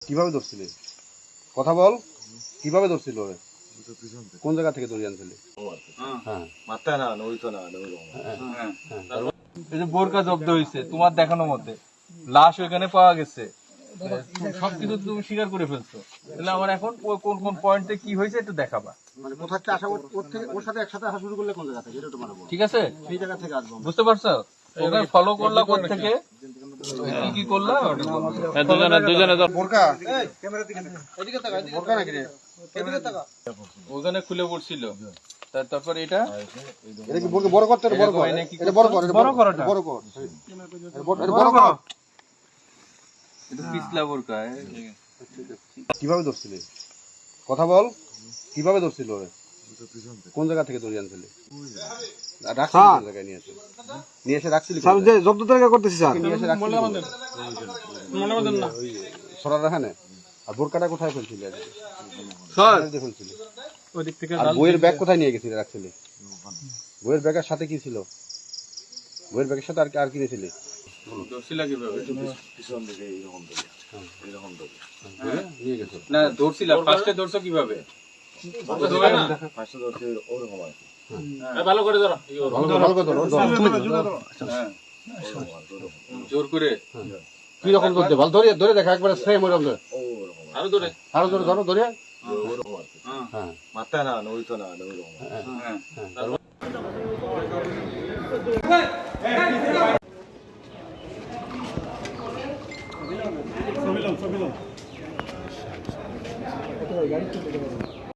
কিভাবে ধরছিলি? কথা বল, কিভাবে ধরছিল ওরে? কোন জায়গা থেকে ধরে আনছিলি? হ্যাঁ, মাথায় না নইতো না এই যে বোরকা জব্দ হয়েছে তোমার দেখানো মতে, লাশ ওইখানে পাওয়া গেছে, সবকিছু তুমি স্বীকার করে ফেলছো। তাহলে আমার এখন কোন কোন পয়েন্টে কি হয়েছে একটু দেখাবা। মানে কোথা থেকে আসা, ওর থেকে ওর সাথে একসাথে আসা শুরু করলে কোন জায়গা থেকে, এটা তো মানে বল। ঠিক আছে, সেই জায়গা থেকে আসবো। বুঝতে পারছো? ওখানে ফলো করলা কোথা থেকে, কি কি করলা? দুজনে বোরকা এদিকে তাকা, বোরকা নাকি রে? এদিকে তাকা। ওখানে খুলে পড়ছিল। তারপর এটা এটা কি বোরকা বড় করতে, বড় কর, এটা বড় কর, বড় কর, বড় কর, বড় কর। এটা পিছলা বোরকা। কিভাবে ধরছিলি? কথা বল, কিভাবে ধরছিল ওরে? কোন জায়গা থেকে ধরে আনছিলি? রাখছিলি কোন জায়গায় নিয়ে এসে? নিয়ে এসে রাখছিলি? স্যার যে জব্দ তালিকা করতেছি স্যার। নিয়ে এসে রাখছিলি? সরার রাখানে। আর বোরকাটা কোথায় ফেলছিলি? স্যার ফেলছিলি? ওই দিক থেকে আর বইয়ের ব্যাগ কোথায় নিয়ে গেছিলি, রাখছিলি? বইয়ের ব্যাগের সাথে কি ছিল? বইয়ের ব্যাগের সাথে আর কি নিয়েছিলি? ধরছিলা কিভাবে? পিছন দিকে এইরকম ধরে নিয়ে গেছো? না ধরছিলা, ফার্স্টে ধরছো কিভাবে? ফার্স্টে ধরতে ওরকম আর কি ভালো করে ধরো, ভালো করে ধরো, ধরো। জোর করে। কি রকম ধরতে? ভালো ধরে ধরে দেখা একবার সেম ওরকম ধরে। ওরকম আরো ধরে, আরো ধরে ধরো, ধরে। ওরকম আর কি হ্যাঁ, মাথায় না নইতো না ওরকম হ্যাঁ।